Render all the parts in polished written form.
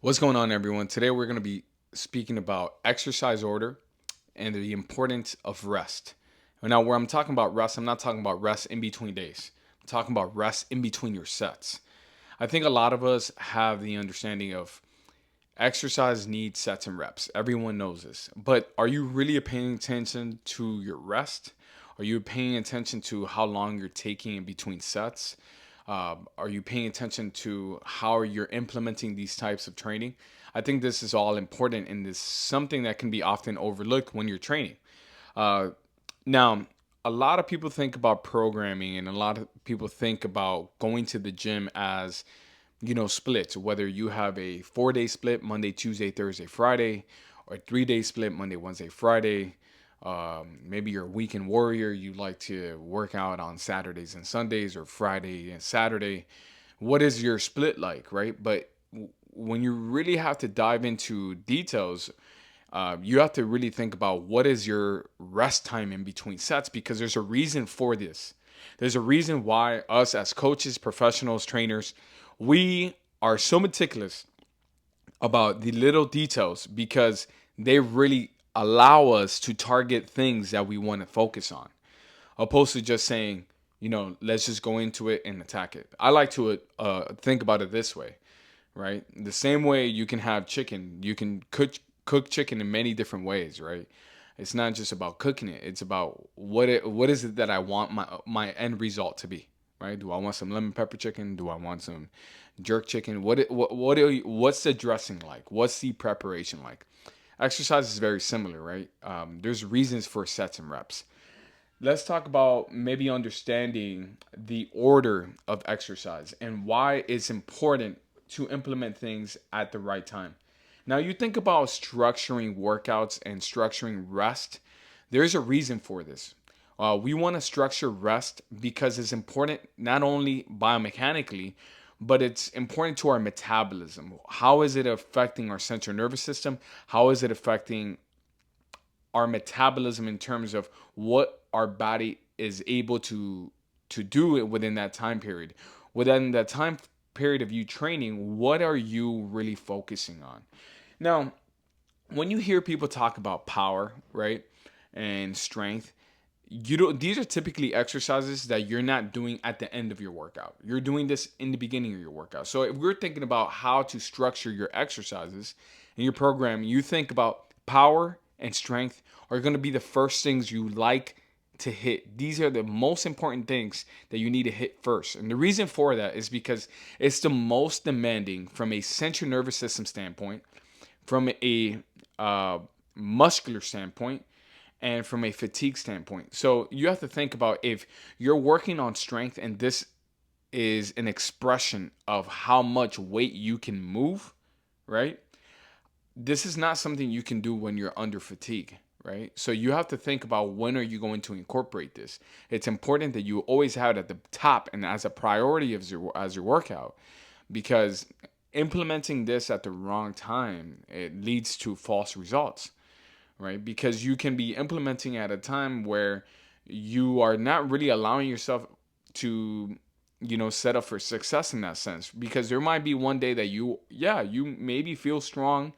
What's going on, everyone? Today we're going to be speaking about exercise order and the importance of rest. Now, where I'm talking about rest, I'm not talking about rest in between days. I'm talking about rest in between your sets. I think a lot of us have the understanding of exercise needs sets and reps. Everyone knows this. But are you really paying attention to your rest? Are you paying attention to how long you're taking in between sets? Are you paying attention to how you're implementing these types of training? I think this is all important and this is something that can be often overlooked when you're training. Uh, Now, a lot of people think about programming and a lot of people think about going to the gym as, splits, whether you have a 4 day split, Monday, Tuesday, Thursday, Friday, or a 3 day split, Monday, Wednesday, Friday. Maybe you're a weekend warrior. You like to work out on Saturdays and Sundays or Friday and Saturday. What is your split like, right? But when you really have to dive into details, you have to really think about what is your rest time in between sets because there's a reason for this. There's a reason why us as coaches, professionals, trainers, we are so meticulous about the little details because they really allow us to target things that we want to focus on, opposed to just saying, let's just go into it and attack it. I like to think about it this way, right? The same way you can have chicken, you can cook chicken in many different ways, right? It's not just about cooking it. It's about what is it that I want my end result to be, right? Do I want some lemon pepper chicken? Do I want some jerk chicken? What's the dressing like? What's the preparation like? Exercise is very similar, right? There's reasons for sets and reps. Let's talk about maybe understanding the order of exercise and why it's important to implement things at the right time. Now, you think about structuring workouts and structuring rest, there's a reason for this. We want to structure rest because it's important not only biomechanically, but it's important to our metabolism. How is it affecting our central nervous system? How is it affecting our metabolism in terms of what our body is able to do it within that time period? Within that time period of you training, what are you really focusing on? Now, when you hear people talk about power, right, and strength, you don't these are typically exercises that you're not doing at the end of your workout. You're doing this in the beginning of your workout. So if we're thinking about how to structure your exercises in your program, you think about power and strength are going to be the first things you like to hit. These are the most important things that you need to hit first. And the reason for that is because it's the most demanding from a central nervous system standpoint, from a muscular standpoint, and from a fatigue standpoint. So you have to think about if you're working on strength and this is an expression of how much weight you can move, right? This is not something you can do when you're under fatigue, right? So you have to think about when are you going to incorporate this. It's important that you always have it at the top and as a priority of your workout, because implementing this at the wrong time, it leads to false results, right? Because you can be implementing at a time where you are not really allowing yourself to, set up for success in that sense. Because there might be one day that you maybe feel strong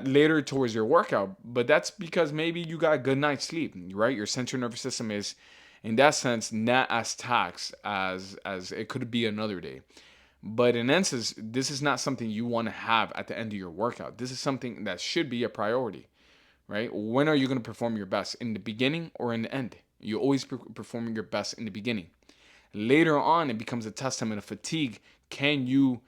later towards your workout, but that's because maybe you got a good night's sleep, right? Your central nervous system is, in that sense, not as taxed as it could be another day. But in essence, this is not something you want to have at the end of your workout. This is something that should be a priority, right? When are you going to perform your best? In the beginning or in the end? You always performing your best in the beginning. Later on, it becomes a testament of fatigue. Can you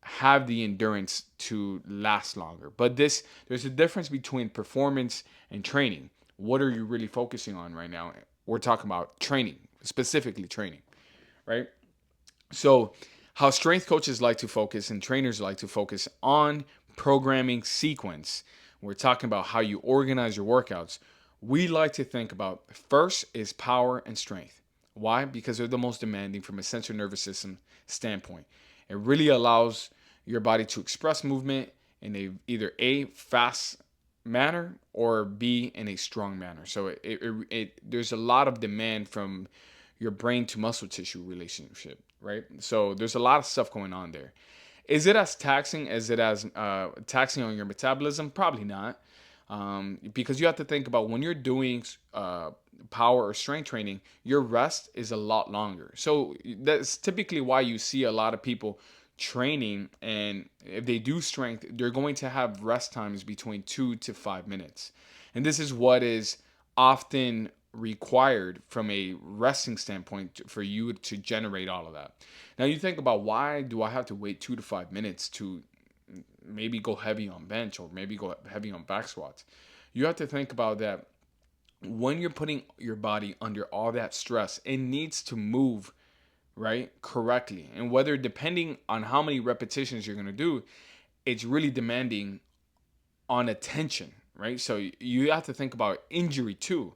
have the endurance to last longer? But there's a difference between performance and training. What are you really focusing on right now? We're talking about training, specifically training, right? So, how strength coaches like to focus and trainers like to focus on programming sequence. We're talking about how you organize your workouts. We like to think about first is power and strength. Why? Because they're the most demanding from a central nervous system standpoint. It really allows your body to express movement in either a fast manner or B in a strong manner. So there's a lot of demand from your brain to muscle tissue relationship, right? So there's a lot of stuff going on there. Is it as taxing as it as taxing on your metabolism? Probably not, because you have to think about when you're doing power or strength training, your rest is a lot longer. So that's typically why you see a lot of people training, and if they do strength, they're going to have rest times between 2 to 5 minutes, and this is what is often required from a resting standpoint for you to generate all of that. Now you think about, why do I have to wait 2 to 5 minutes to maybe go heavy on bench or maybe go heavy on back squats? You have to think about that when you're putting your body under all that stress, it needs to move right correctly. And whether, depending on how many repetitions you're going to do, it's really demanding on attention, right? So you have to think about injury too,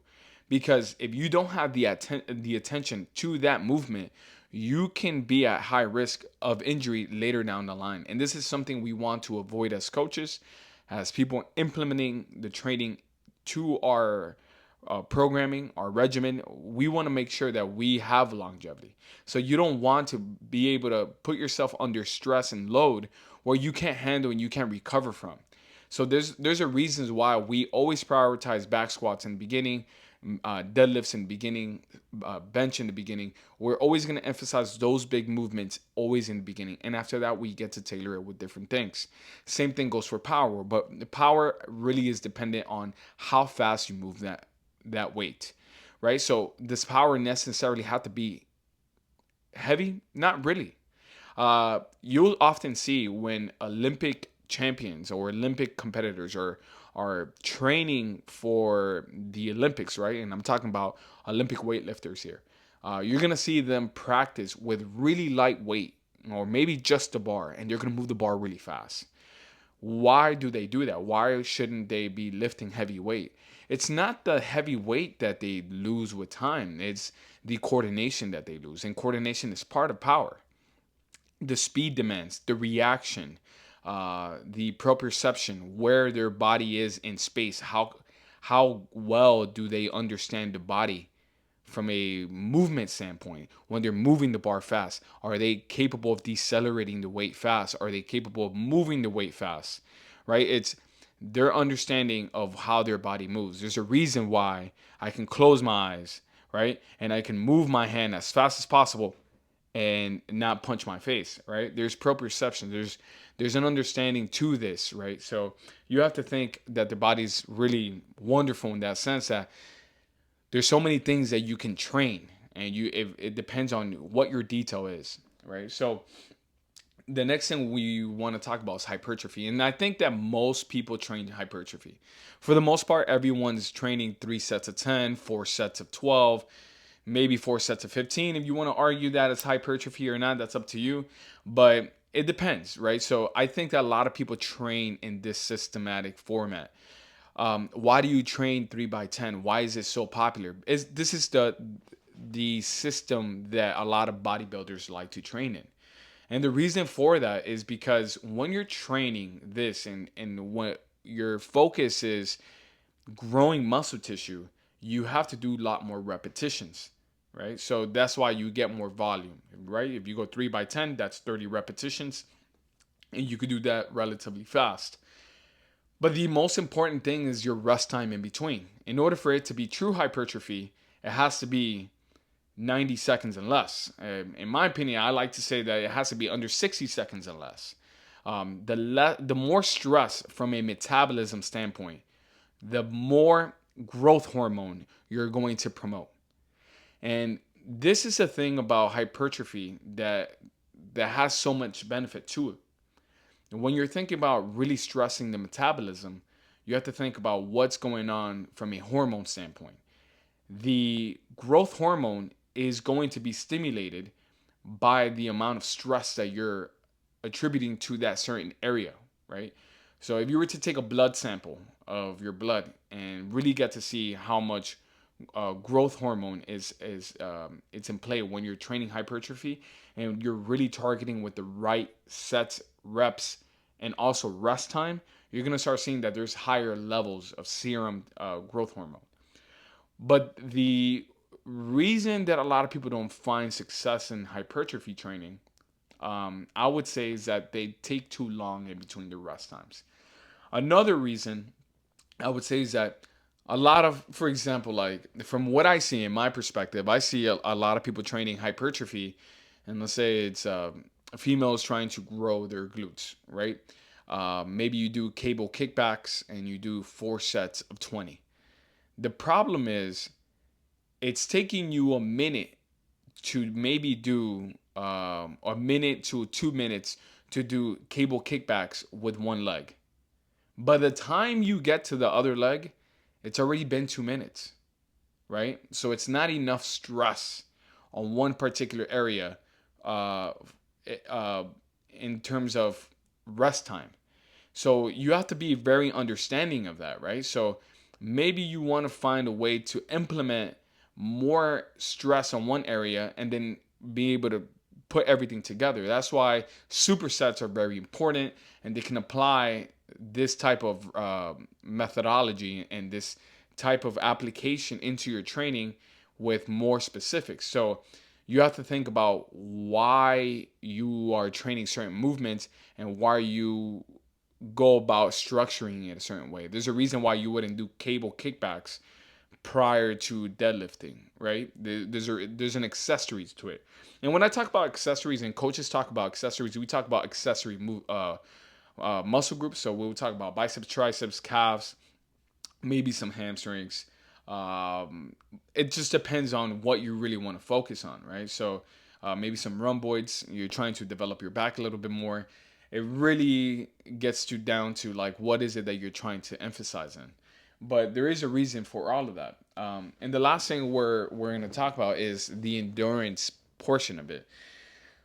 because if you don't have the attention to that movement, you can be at high risk of injury later down the line. And this is something we want to avoid as coaches, as people implementing the training to our programming, our regimen. We want to make sure that we have longevity. So you don't want to be able to put yourself under stress and load where you can't handle and you can't recover from. So there's a reasons why we always prioritize back squats in the beginning, deadlifts in the beginning, bench in the beginning. We're always going to emphasize those big movements always in the beginning, and after that we get to tailor it with different things. Same thing goes for power, but the power really is dependent on how fast you move that weight, right? So does power necessarily have to be heavy? Not really. You'll often see when Olympic champions or Olympic competitors are training for the Olympics, right? And I'm talking about Olympic weightlifters here. You're gonna see them practice with really light weight, or maybe just the bar, and they're gonna move the bar really fast. Why do they do that? Why shouldn't they be lifting heavy weight? It's not the heavy weight that they lose with time. It's the coordination that they lose, and coordination is part of power. The speed demands, the reaction, the proprioception, where their body is in space, how well do they understand the body from a movement standpoint when they're moving the bar fast? Are they capable of decelerating the weight fast? Are they capable of moving the weight fast? Right? It's their understanding of how their body moves. There's a reason why I can close my eyes, right? And I can move my hand as fast as possible and not punch my face, right? There's proprioception. There's an understanding to this, right? So you have to think that the body's really wonderful in that sense, that there's so many things that you can train, and it depends on what your detail is, right? So the next thing we want to talk about is hypertrophy, and I think that most people train hypertrophy. For the most part, everyone's training 3 sets of 10, 4 sets of 12, maybe 4 sets of 15. If you want to argue that it's hypertrophy or not, that's up to you. But it depends, right? So I think that a lot of people train in this systematic format. Why do you train 3 by 10? Why is it so popular? This is the system that a lot of bodybuilders like to train in. And the reason for that is because when you're training this, and when your focus is growing muscle tissue, you have to do a lot more repetitions, right? So that's why you get more volume, right? If you go 3 by 10, that's 30 repetitions, and you could do that relatively fast. But the most important thing is your rest time in between. In order for it to be true hypertrophy, it has to be 90 seconds and less. In my opinion, I like to say that it has to be under 60 seconds and less. The more stress from a metabolism standpoint, the more growth hormone you're going to promote. And this is the thing about hypertrophy that has so much benefit to it. And when you're thinking about really stressing the metabolism, you have to think about what's going on from a hormone standpoint. The growth hormone is going to be stimulated by the amount of stress that you're attributing to that certain area, right? So if you were to take a blood sample of your blood and really get to see how much growth hormone is it's in play when you're training hypertrophy, and you're really targeting with the right sets, reps, and also rest time, you're gonna start seeing that there's higher levels of serum growth hormone. But the reason that a lot of people don't find success in hypertrophy training I would say is that they take too long in between the rest times. Another reason I would say is that a lot of, for example, like from what I see in my perspective, I see a lot of people training hypertrophy, and let's say it's females trying to grow their glutes, right? Maybe you do cable kickbacks and you do 4 sets of 20. The problem is it's taking you a minute to maybe do a minute to 2 minutes to do cable kickbacks with one leg. By the time you get to the other leg, it's already been 2 minutes, right? So it's not enough stress on one particular area uh, uh, in terms of rest time. So you have to be very understanding of that, right? So maybe you want to find a way to implement more stress on one area and then be able to put everything together. That's why supersets are very important, and they can apply this type of methodology and this type of application into your training with more specifics. So you have to think about why you are training certain movements and why you go about structuring it a certain way. There's a reason why you wouldn't do cable kickbacks prior to deadlifting, right? There's an accessories to it. And when I talk about accessories and coaches talk about accessories, we talk about accessory muscle groups. So we'll talk about biceps, triceps, calves, maybe some hamstrings. It just depends on what you really want to focus on, right? So maybe some rhomboids. You're trying to develop your back a little bit more. It really gets you down to like what is it that you're trying to emphasize in. But there is a reason for all of that. And the last thing we're going to talk about is the endurance portion of it.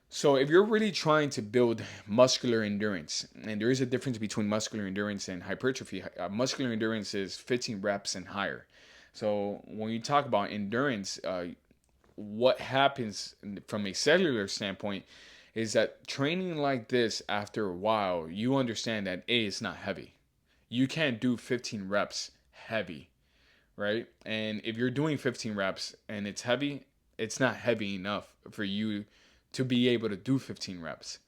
So if you're really trying to build muscular endurance, and there is a difference between muscular endurance and hypertrophy. Muscular endurance is 15 reps and higher. So when you talk about endurance, what happens from a cellular standpoint is that training like this, after a while, you understand that A, it's not heavy. You can't do 15 reps heavy, right? And if you're doing 15 reps and it's heavy, it's not heavy enough for you to be able to do 15 reps.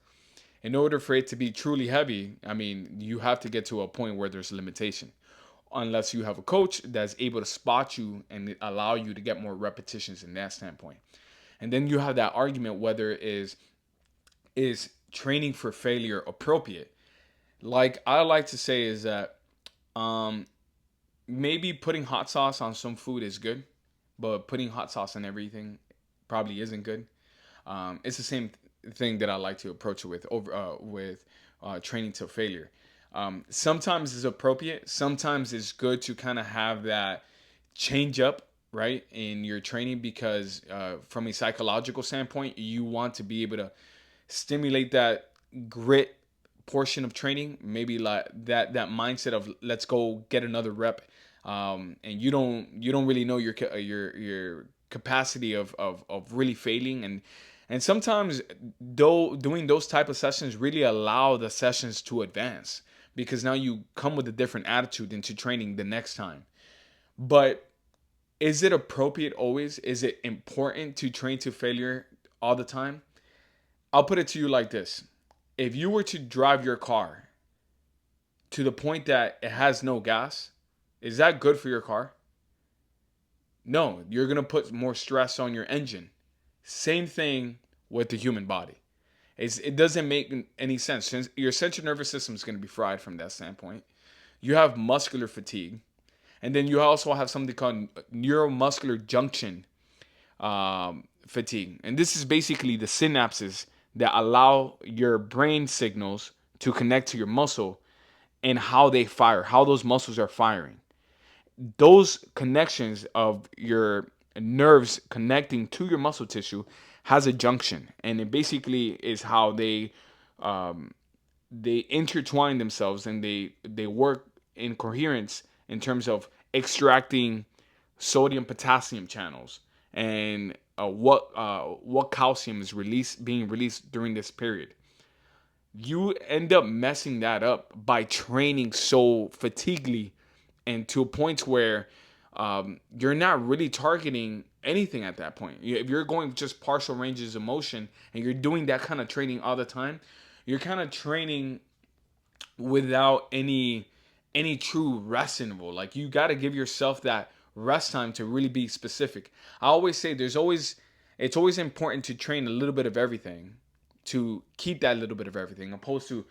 In order for it to be truly heavy, I mean, you have to get to a point where there's a limitation. Unless you have a coach that's able to spot you and allow you to get more repetitions in that standpoint. And then you have that argument whether is training for failure appropriate. Like I like to say is that um, maybe putting hot sauce on some food is good, but putting hot sauce on everything probably isn't good. It's the same thing that I like to approach it with training to failure. Sometimes it's appropriate. Sometimes it's good to kind of have that change up, right, in your training because from a psychological standpoint, you want to be able to stimulate that grit portion of training, maybe like that mindset of let's go get another rep, and you don't really know your capacity of really failing, and sometimes though doing those type of sessions really allow the sessions to advance because now you come with a different attitude into training the next time. But is it appropriate always? Is it important to train to failure all the time? I'll put it to you like this. If you were to drive your car to the point that it has no gas, is that good for your car? No, you're going to put more stress on your engine. Same thing with the human body. It doesn't make any sense. Your central nervous system is going to be fried from that standpoint. You have muscular fatigue. And then you also have something called neuromuscular junction fatigue. And this is basically the synapses that allow your brain signals to connect to your muscle and how they fire, how those muscles are firing. Those connections of your nerves connecting to your muscle tissue has a junction, and it basically is how they intertwine themselves and they work in coherence in terms of extracting sodium potassium channels and what calcium is being released during this period. You end up messing that up by training so fatiguely and to a point where you're not really targeting anything at that point. If you're going just partial ranges of motion and you're doing that kind of training all the time, you're kind of training without any true rest interval. Like you got to give yourself that rest time to really be specific. I always say it's always important to train a little bit of everything, to keep that little bit of everything, opposed to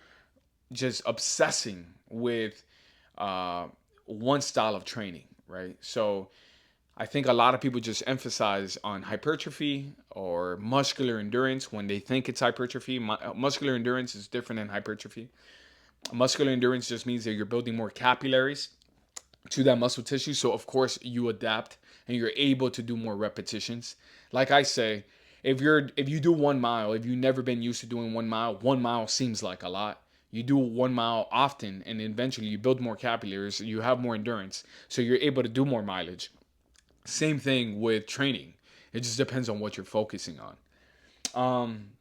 just obsessing with uh, one style of training, right? So I think a lot of people just emphasize on hypertrophy or muscular endurance when they think it's hypertrophy. Muscular endurance is different than hypertrophy. Muscular endurance just means that you're building more capillaries to that muscle tissue. So of course you adapt and you're able to do more repetitions. Like I say, if you do 1 mile, if you've never been used to doing 1 mile, 1 mile seems like a lot. You do 1 mile often, and eventually you build more capillaries. You have more endurance, so you're able to do more mileage. Same thing with training. It just depends on what you're focusing on. Um,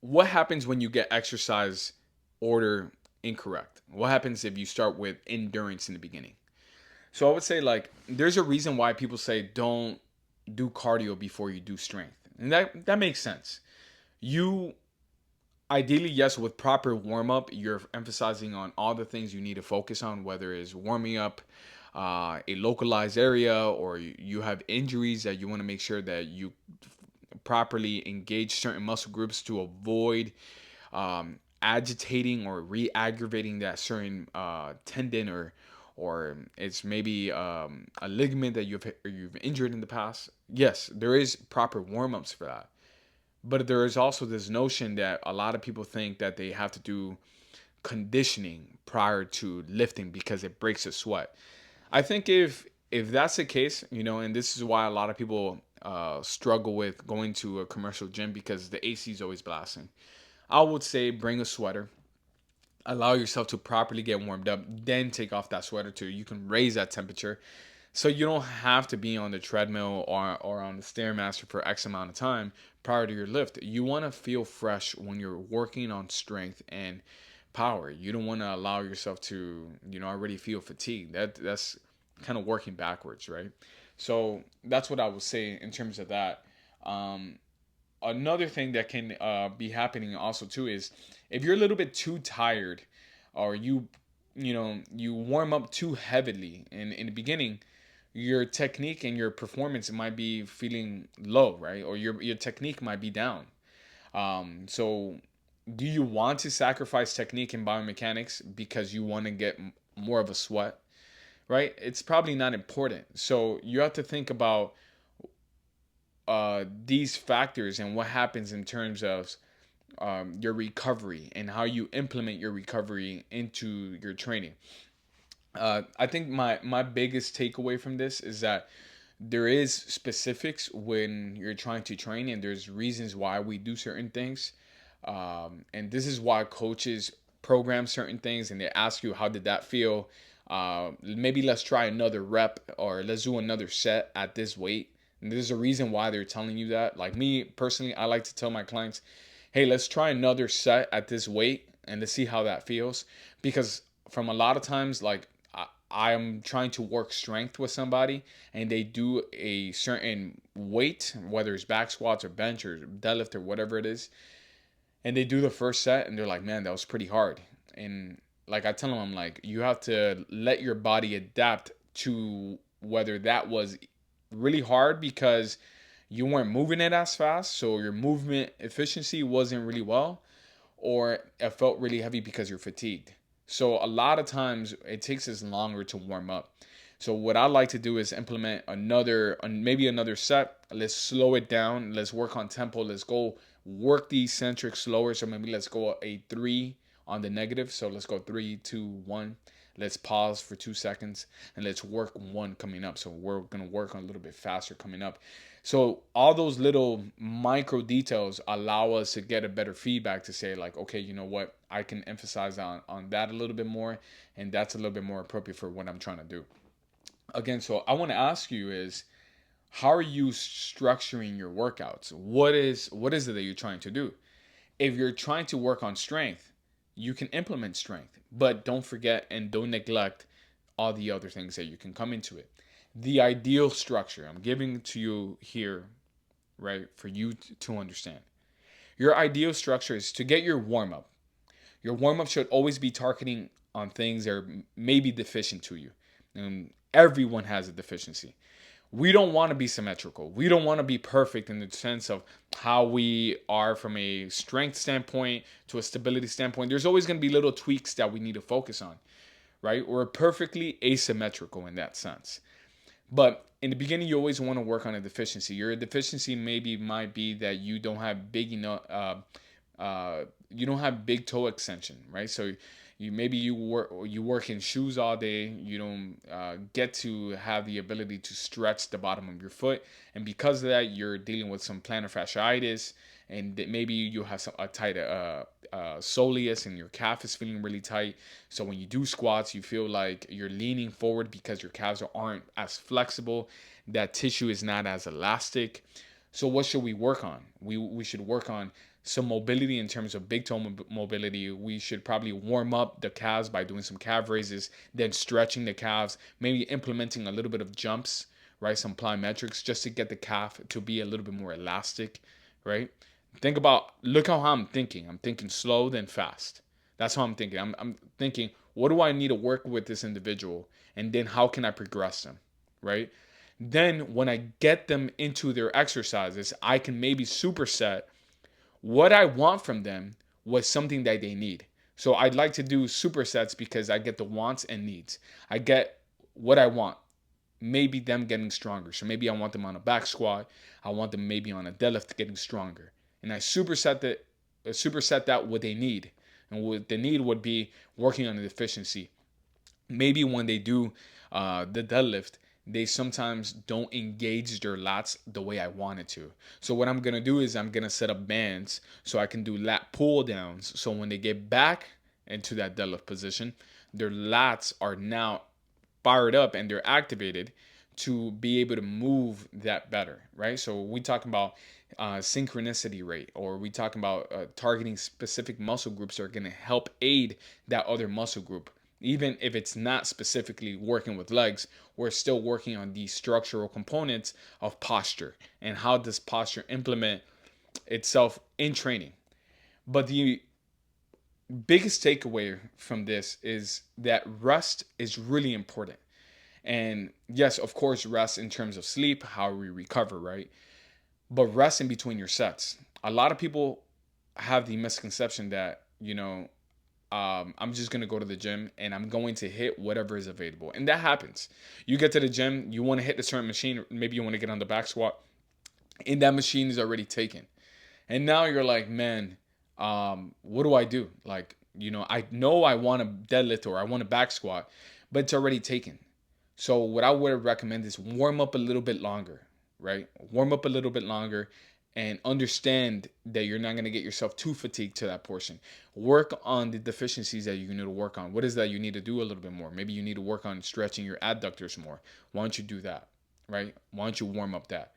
what happens when you get exercise order incorrect? What happens if you start with endurance in the beginning? So I would say like there's a reason why people say don't do cardio before you do strength. And that makes sense. You ideally, yes, with proper warm up, you're emphasizing on all the things you need to focus on, whether it's warming up a localized area or you have injuries that you want to make sure that you properly engage certain muscle groups to avoid agitating or re-aggravating that certain tendon or it's maybe a ligament that you've injured in the past. Yes, there is proper warm-ups for that. But there is also this notion that a lot of people think that they have to do conditioning prior to lifting because it breaks a sweat. I think if that's the case, and this is why a lot of people struggle with going to a commercial gym because the AC is always blasting. I would say bring a sweater, allow yourself to properly get warmed up, then take off that sweater too. You can raise that temperature so you don't have to be on the treadmill or on the stairmaster for X amount of time prior to your lift. You want to feel fresh when you're working on strength and power. You don't want to allow yourself to, already feel fatigued. That's kind of working backwards, right? So that's what I would say in terms of that. Um, Another thing that can be happening also too is if you're a little bit too tired or you warm up too heavily in the beginning, your technique and your performance might be feeling low, right? Or your technique might be down. So do you want to sacrifice technique and biomechanics because you want to get more of a sweat, right? It's probably not important. So you have to think about these factors and what happens in terms of your recovery and how you implement your recovery into your training. I think my biggest takeaway from this is that there is specifics when you're trying to train, and there's reasons why we do certain things, and this is why coaches program certain things, and they ask you how did that feel. Maybe let's try another rep or let's do another set at this weight. And there's a reason why they're telling you that. Like me personally, I like to tell my clients, hey, let's try another set at this weight and to see how that feels. Because from a lot of times, like I'm trying to work strength with somebody and they do a certain weight, whether it's back squats or bench or deadlift or whatever it is, and they do the first set and they're like, man, that was pretty hard. And like I tell them, I'm like, you have to let your body adapt to whether that was really hard because you weren't moving it as fast, so your movement efficiency wasn't really well, or it felt really heavy because you're fatigued. So a lot of times it takes us longer to warm up. So what I like to do is implement maybe another set. Let's slow it down. Let's work on tempo. Let's go work the eccentric slower. So maybe let's go a 3 on the negative. So let's go 3, 2, 1. Let's pause for 2 seconds and let's work 1 coming up. So we're going to work on a little bit faster coming up. So all those little micro details allow us to get a better feedback to say like, okay, you know what? I can emphasize on that a little bit more, and that's a little bit more appropriate for what I'm trying to do. Again, so I want to ask you is how are you structuring your workouts? What is it that you're trying to do? If you're trying to work on strength, you can implement strength, but don't forget and don't neglect all the other things that you can come into it. The ideal structure I'm giving to you here, right, for you to understand. Your ideal structure is to get your warm up. Your warm up should always be targeting on things that are maybe deficient to you. And everyone has a deficiency. We don't want to be symmetrical. We don't want to be perfect in the sense of how we are from a strength standpoint to a stability standpoint. There's always going to be little tweaks that we need to focus on, right? We're perfectly asymmetrical in that sense. But in the beginning, you always want to work on a deficiency. Your deficiency maybe might be that you don't have big enough, you don't have big toe extension, right? So you work in shoes all day. You don't get to have the ability to stretch the bottom of your foot, and because of that, you're dealing with some plantar fasciitis, and maybe you have a tight soleus, and your calf is feeling really tight. So when you do squats, you feel like you're leaning forward because your calves aren't as flexible. That tissue is not as elastic. So what should we work on? We should work on some mobility in terms of big toe mobility. We should probably warm up the calves by doing some calf raises, then stretching the calves, maybe implementing a little bit of jumps, right? Some plyometrics just to get the calf to be a little bit more elastic, right? Look how I'm thinking. I'm thinking slow, then fast. That's how I'm thinking. I'm thinking, what do I need to work with this individual? And then how can I progress them, right? Then when I get them into their exercises, I can maybe superset what I want from them was something that they need. So I'd like to do supersets because I get the wants and needs. I get what I want. Maybe them getting stronger. So maybe I want them on a back squat. I want them maybe on a deadlift getting stronger. And I superset that what they need. And what the need would be working on the deficiency. Maybe when they do the deadlift, they sometimes don't engage their lats the way I wanted to. So what I'm gonna do is I'm gonna set up bands so I can do lat pull downs. So when they get back into that deadlift position, their lats are now fired up and they're activated to be able to move that better, right? So we talk about synchronicity rate, or we talk about targeting specific muscle groups that are going to help aid that other muscle group. Even if it's not specifically working with legs, we're still working on the structural components of posture and how does posture implement itself in training. But the biggest takeaway from this is that rest is really important. And yes, of course, rest in terms of sleep, how we recover, right? But rest in between your sets. A lot of people have the misconception that, I'm just going to go to the gym and I'm going to hit whatever is available. And that happens. You get to the gym, you want to hit the certain machine, maybe you want to get on the back squat, and that machine is already taken. And now you're like, man, what do I do? Like, I know I want a deadlift or I want a back squat, but it's already taken. So what I would recommend is warm up a little bit longer, right? Warm up a little bit longer and understand that you're not going to get yourself too fatigued to that portion. Work on the deficiencies that you need to work on. What is that you need to do a little bit more? Maybe you need to work on stretching your adductors more. Why don't you do that, right? Why don't you warm up that?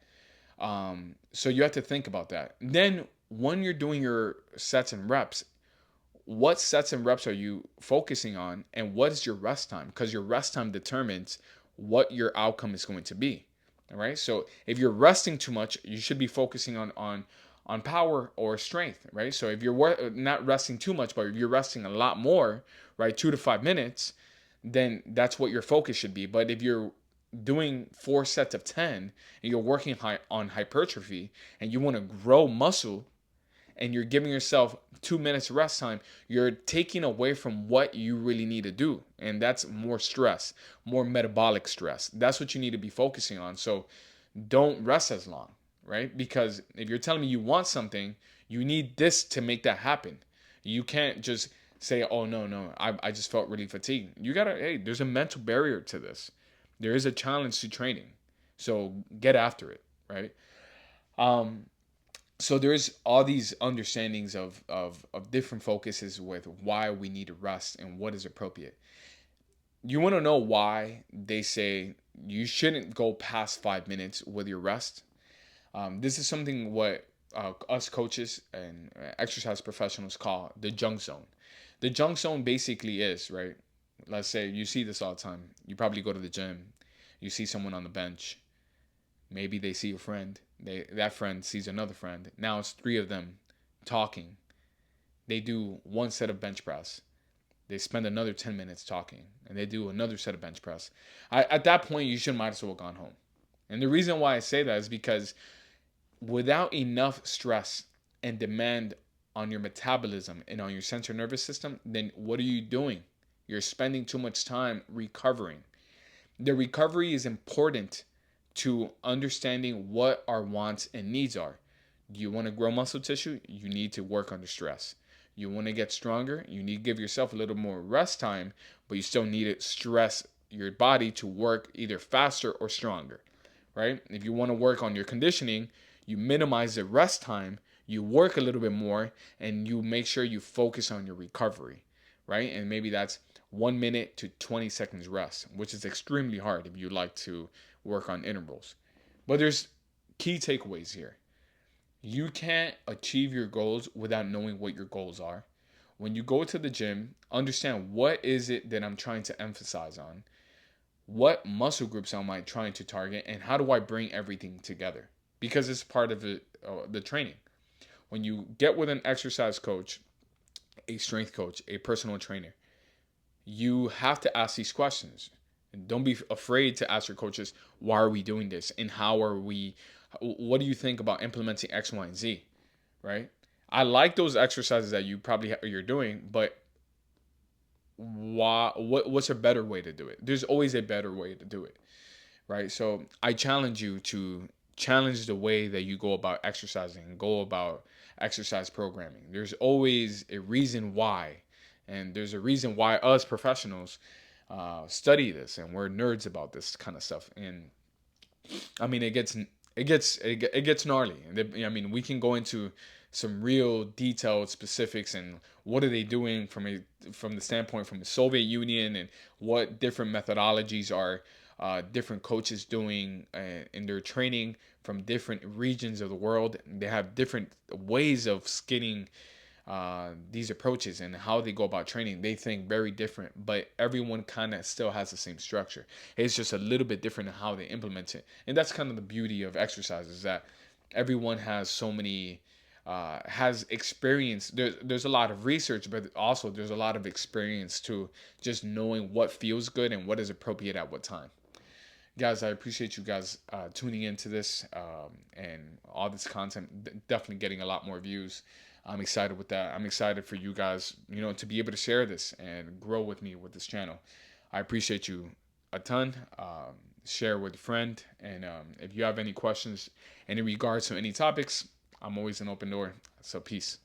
So you have to think about that. Then when you're doing your sets and reps, what sets and reps are you focusing on, and what is your rest time? Because your rest time determines what your outcome is going to be. All right. So if you're resting too much, you should be focusing on power or strength, right? So if you're not resting too much, but if you're resting a lot more, right, 2 to 5 minutes, then that's what your focus should be. But if you're doing 4 sets of 10 and you're working on hypertrophy and you want to grow muscle, and you're giving yourself 2 minutes rest time, you're taking away from what you really need to do. And that's more stress, more metabolic stress. That's what you need to be focusing on. So don't rest as long, right? Because if you're telling me you want something, you need this to make that happen. You can't just say, oh, no, I just felt really fatigued. There's a mental barrier to this. There is a challenge to training. So get after it, right? So there's all these understandings of different focuses with why we need to rest and what is appropriate. You want to know why they say you shouldn't go past 5 minutes with your rest. This is something what us coaches and exercise professionals call the junk zone. The junk zone basically is, right? Let's say you see this all the time. You probably go to the gym. You see someone on the bench. Maybe they see a friend. That friend sees another friend. Now it's three of them talking. They do one set of bench press. They spend another 10 minutes talking, and they do another set of bench press. At that point, you should might as well have gone home. And the reason why I say that is because without enough stress and demand on your metabolism and on your central nervous system, then what are you doing? You're spending too much time recovering. The recovery is important to understanding what our wants and needs are. Do you want to grow muscle tissue? You need to work under stress. You want to get stronger? You need to give yourself a little more rest time, but you still need to stress your body to work either faster or stronger, right? If you want to work on your conditioning, you minimize the rest time, you work a little bit more, and you make sure you focus on your recovery, right? And maybe that's 1 minute to 20 seconds rest, which is extremely hard if you like to work on intervals. But there's key takeaways here. You can't achieve your goals without knowing what your goals are. When you go to the gym, understand what is it that I'm trying to emphasize on, what muscle groups am I trying to target, and how do I bring everything together? Because it's part of the training. When you get with an exercise coach, a strength coach, a personal trainer, you have to ask these questions. And don't be afraid to ask your coaches, why are we doing this? And what do you think about implementing X, Y, and Z? Right? I like those exercises that you're doing, but what's a better way to do it? There's always a better way to do it, right? So I challenge you to challenge the way that you go about exercising and go about exercise programming. There's always a reason why, and there's a reason why us professionals study this, and we're nerds about this kind of stuff. And I mean, it gets gnarly. I mean, we can go into some real detailed specifics and what are they doing from the standpoint from the Soviet Union, and what different methodologies are different coaches doing in their training from different regions of the world. They have different ways of skinning these approaches, and how they go about training. They think very different, but everyone kind of still has the same structure. It's just a little bit different in how they implement it. And that's kind of the beauty of exercise, is that everyone has so many has experience. There's a lot of research, but also there's a lot of experience to just knowing what feels good and what is appropriate at what time. Guys, I appreciate you guys tuning into this and all this content. Definitely getting a lot more views. I'm excited with that. I'm excited for you guys, to be able to share this and grow with me with this channel. I appreciate you a ton. Share with a friend. And if you have any questions in regards to any topics, I'm always an open door. So peace.